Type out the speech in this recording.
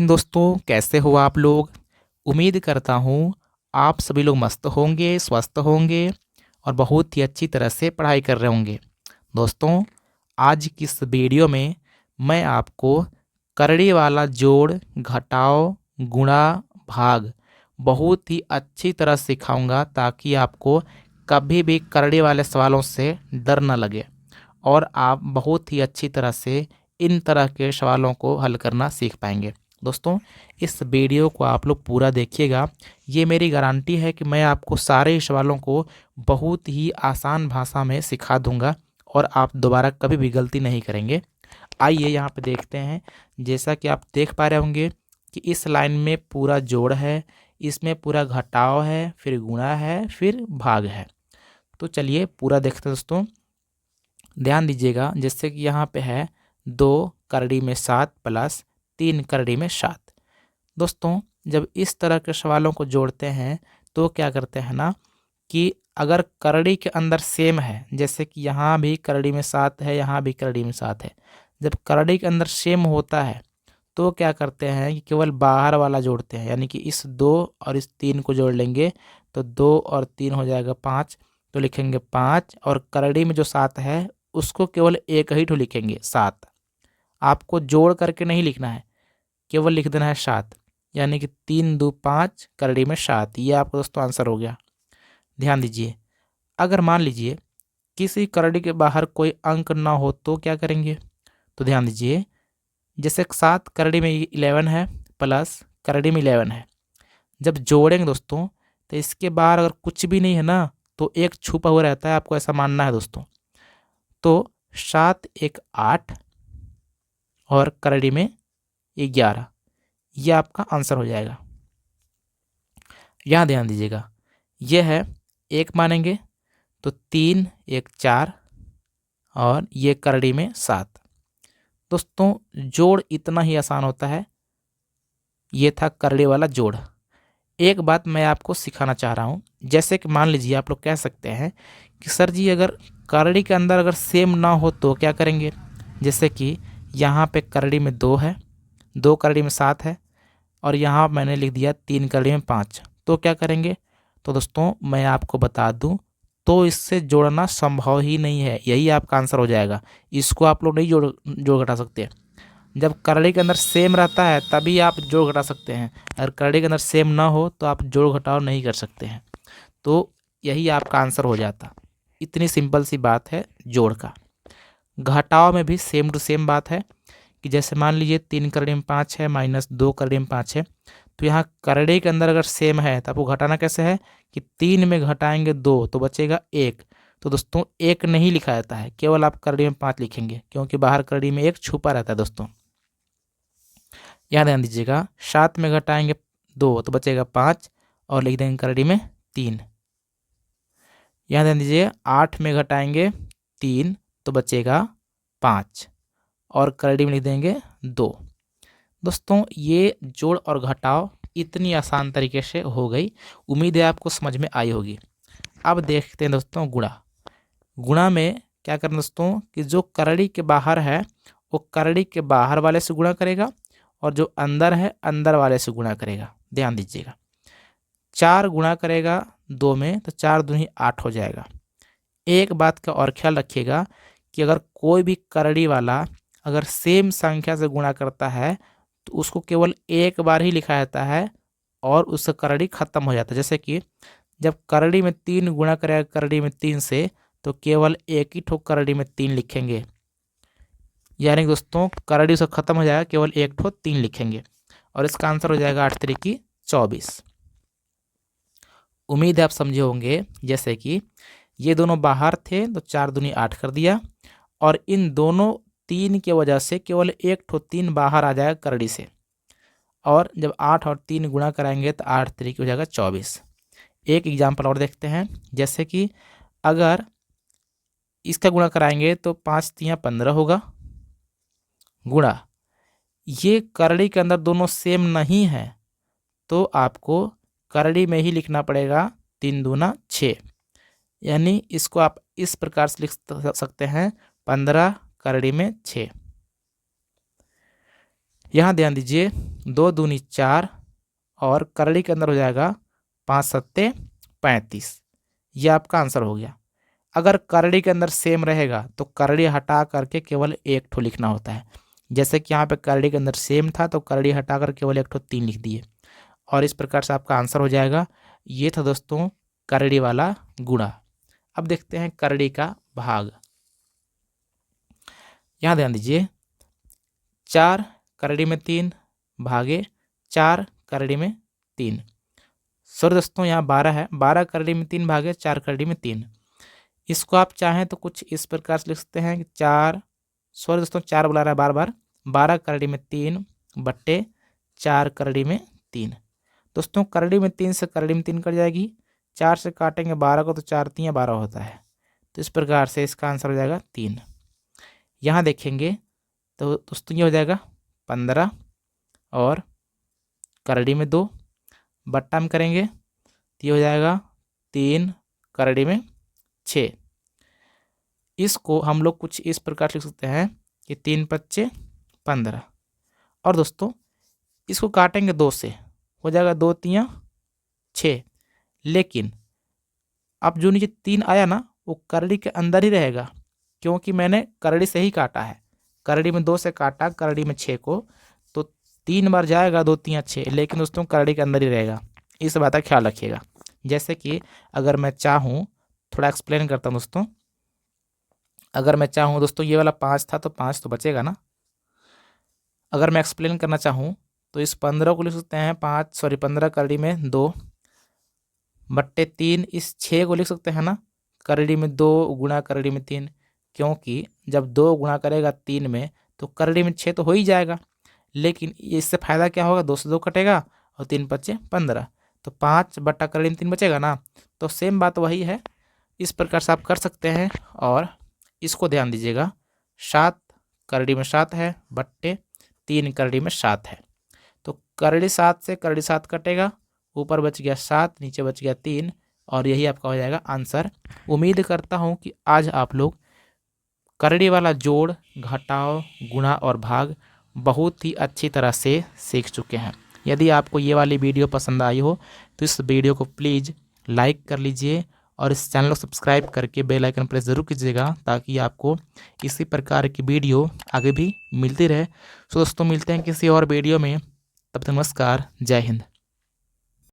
Morning दोस्तों, कैसे हो आप लोग। उम्मीद करता हूँ आप सभी लोग मस्त होंगे, स्वस्थ होंगे और बहुत ही अच्छी तरह से पढ़ाई कर रहे होंगे। दोस्तों, आज की इस वीडियो में मैं आपको करड़ी वाला जोड़, घटाव, गुणा, भाग बहुत ही अच्छी तरह सिखाऊंगा ताकि आपको कभी भी करड़ी वाले सवालों से डर न लगे और आप बहुत ही अच्छी तरह से इन तरह के सवालों को हल करना सीख पाएंगे। दोस्तों, इस वीडियो को आप लोग पूरा देखिएगा। ये मेरी गारंटी है कि मैं आपको सारे ही सवालों को बहुत ही आसान भाषा में सिखा दूंगा और आप दोबारा कभी भी गलती नहीं करेंगे। आइए यहाँ पे देखते हैं। जैसा कि आप देख पा रहे होंगे कि इस लाइन में पूरा जोड़ है, इसमें पूरा घटाव है, फिर गुणा है, फिर भाग है। तो चलिए पूरा देखते हैं दोस्तों। ध्यान दीजिएगा, जैसे कि यहाँ पे है 2 करड़ी में 7 प्लस 3 करड़ी में 7। दोस्तों, जब इस तरह के सवालों को जोड़ते हैं तो क्या करते हैं ना कि अगर करड़ी के अंदर सेम है, जैसे कि यहाँ भी करड़ी में 7 है, यहाँ भी करड़ी में 7 है, जब करड़ी के अंदर सेम होता है तो क्या करते हैं कि केवल बाहर वाला जोड़ते हैं। यानी कि इस 2 और इस 3 को जोड़ लेंगे तो 2 और 3 हो जाएगा 5, तो लिखेंगे 5। और करड़ी में जो 7 है उसको केवल एक ही ठो लिखेंगे 7। आपको जोड़ करके नहीं लिखना है, केवल लिख देना है 7। यानी कि 3 2 5 करड़ी में 7। ये आपका दोस्तों आंसर हो गया। ध्यान दीजिए, अगर मान लीजिए किसी करड़ी के बाहर कोई अंक ना हो तो क्या करेंगे। तो ध्यान दीजिए, जैसे 7 करड़ी में 11 है प्लस करड़ी में 11 है, जब जोड़ेंगे दोस्तों तो इसके बाहर अगर कुछ भी नहीं है ना तो एक छुपा हुआ रहता है, आपको ऐसा मानना है दोस्तों। तो 7 1 8 और करड़ी में 11, ये आपका आंसर हो जाएगा। यहाँ ध्यान दीजिएगा, ये है 1 मानेंगे तो 3 1 4 और ये करड़ी में 7। दोस्तों, जोड़ इतना ही आसान होता है। ये था करड़ी वाला जोड़। एक बात मैं आपको सिखाना चाह रहा हूँ, जैसे कि मान लीजिए आप लोग कह सकते हैं कि सर जी अगर करड़ी के अंदर अगर सेम ना हो तो क्या करेंगे। जैसे कि यहाँ पे करड़ी में 2 है, 2 करड़ी में 7 है और यहाँ मैंने लिख दिया 3 करड़ी में 5, तो क्या करेंगे। तो दोस्तों मैं आपको बता दूं, तो इससे जोड़ना संभव ही नहीं है, यही आपका आंसर हो जाएगा। इसको आप लोग नहीं जोड़ घटा सकते। जब करड़ी के अंदर सेम रहता है तभी आप जोड़ घटा सकते हैं, अगर करड़ी के अंदर सेम ना हो तो आप जोड़ घटाव नहीं कर सकते हैं। तो यही आपका आंसर हो जाता। इतनी सिंपल सी बात है जोड़ का। घटाव में भी सेम टू सेम बात है कि जैसे मान लीजिए 3 करड़ी में 5 है माइनस 2 करड़ी में 5 है, तो यहाँ करड़ी के अंदर अगर सेम है तो आपको घटाना कैसे है कि 3 में घटाएंगे 2 तो बचेगा 1। तो दोस्तों 1 नहीं लिखा जाता है, केवल आप करड़ी में 5 लिखेंगे क्योंकि बाहर करड़ी में 1 छुपा रहता है दोस्तों। यहाँ ध्यान दीजिएगा, 7 में घटाएंगे 2 तो बचेगा 5 और लिख देंगे करड़ी में 3। यहाँ ध्यान दीजिए, 8 में घटाएंगे 3 तो बचेगा 5 और करड़ी में लिख देंगे 2। दोस्तों, ये जोड़ और घटाव इतनी आसान तरीके से हो गई। उम्मीद है आपको समझ में आई होगी। अब देखते हैं दोस्तों गुणा। गुणा में क्या करना दोस्तों कि जो करड़ी के बाहर है वो करड़ी के बाहर वाले से गुणा करेगा और जो अंदर है अंदर वाले से गुणा करेगा। ध्यान दीजिएगा, 4 गुणा करेगा 2 में तो 4 दूनी 8 हो जाएगा। एक बात का और ख्याल रखिएगा कि अगर कोई भी करड़ी वाला अगर सेम संख्या से गुणा करता है तो उसको केवल एक बार ही लिखा जाता है और उसका करड़ी खत्म हो जाता है। जैसे कि जब करड़ी में 3 गुणा करेगा करड़ी में 3 से तो केवल एक ही ठो करड़ी में 3 लिखेंगे। यानी कि दोस्तों करड़ी उसका खत्म हो जाएगा, केवल एक ठो 3 लिखेंगे और इसका आंसर हो जाएगा 8 3 24। उम्मीद है आप समझे होंगे। जैसे कि ये दोनों बाहर थे तो 4 दूनी 8 कर दिया और इन दोनों 3 की वजह से केवल एक ठो 3 बाहर आ जाएगा करड़ी से, और जब 8 और 3 गुणा कराएंगे तो 8 3 हो जाएगा 24। एक एग्जाम्पल और देखते हैं। जैसे कि अगर इसका गुणा कराएंगे तो 5 3 15 होगा, गुणा ये करड़ी के अंदर दोनों सेम नहीं है तो आपको करड़ी में ही लिखना पड़ेगा 3 दूना 6। यानी इसको आप इस प्रकार से लिख सकते हैं 15 करड़ी में 6। यहाँ ध्यान दीजिए 2 दूनी 4 और करड़ी के अंदर हो जाएगा 5 सत्ते 35। ये आपका आंसर हो गया। अगर करड़ी के अंदर सेम रहेगा तो करड़ी हटा करके केवल एक ठो लिखना होता है। जैसे कि यहाँ पे करड़ी के अंदर सेम था तो करड़ी हटा कर केवल एक ठो 3 लिख दिए और इस प्रकार से आपका आंसर हो जाएगा। ये था दोस्तों करड़ी वाला गुणा। अब देखते हैं करड़ी का भाग। यहाँ ध्यान दीजिए 4 करड़ी में 3 भागे 4 करड़ी में 3। सॉरी दोस्तों यहाँ 12 है, 12 करड़ी में 3 भागे 4 करड़ी में 3। इसको आप चाहें तो कुछ इस प्रकार से लिख सकते हैं कि 4, सॉरी दोस्तों 4 बुला रहा है बार बार, 12 करड़ी में 3 बट्टे 4 करड़ी में 3। दोस्तों करड़ी में 3 से करड़ी में 3 कट जाएगी, 4 से काटेंगे 12 को तो 4 3 12 होता है। तो इस प्रकार से इसका आंसर हो जाएगा 3। यहाँ देखेंगे तो दोस्तों ये हो जाएगा 15 और करड़ी में 2 बट्टा में करेंगे तो ये हो जाएगा 3 करड़ी में 6। इसको हम लोग कुछ इस प्रकार लिख सकते हैं कि 3 पच्चे 15 और दोस्तों इसको काटेंगे 2 से, हो जाएगा 2 3 6। लेकिन अब जो नीचे 3 आया ना वो करड़ी के अंदर ही रहेगा, क्योंकि मैंने करड़ी से ही काटा है। करड़ी में 2 से काटा करड़ी में 6 को, तो 3 बार जाएगा 2 3 6, लेकिन दोस्तों करड़ी के अंदर ही रहेगा। इस बात का ख्याल रखिएगा। जैसे कि अगर मैं चाहूँ, थोड़ा एक्सप्लेन करता हूँ दोस्तों, अगर मैं चाहूँ दोस्तों ये वाला 5 था तो 5 तो बचेगा ना। अगर मैं एक्सप्लेन करना चाहूँ तो इस 15 को लिख सकते हैं 15 करड़ी में 2 बट्टे 3, इस 6 को लिख सकते हैं ना करड़ी में 2 गुणा करड़ी में 3, क्योंकि जब 2 गुणा करेगा 3 में तो करड़ी में 6 तो हो ही जाएगा। लेकिन इससे फ़ायदा क्या होगा, 2 से 2 कटेगा और 3 पच्चे 15, तो 5 बट्टा करड़ी में 3 बचेगा ना। तो सेम बात वही है, इस प्रकार से आप कर सकते हैं। और इसको ध्यान दीजिएगा 7 करड़ी में 7 है बट्टे 3 करड़ी में 7 है, तो करड़ी 7 से करड़ी 7 कटेगा, ऊपर बच गया 7 नीचे बच गया 3 और यही आपका हो जाएगा आंसर। उम्मीद करता हूँ कि आज आप लोग करड़ी वाला जोड़, घटाव, गुणा और भाग बहुत ही अच्छी तरह से सीख चुके हैं। यदि आपको ये वाली वीडियो पसंद आई हो तो इस वीडियो को प्लीज़ लाइक कर लीजिए और इस चैनल को सब्सक्राइब करके बेल आइकन प्रेस ज़रूर कीजिएगा, ताकि आपको इसी प्रकार की वीडियो आगे भी मिलती रहे। तो दोस्तों मिलते हैं किसी और वीडियो में, तब तक नमस्कार, जय हिंद।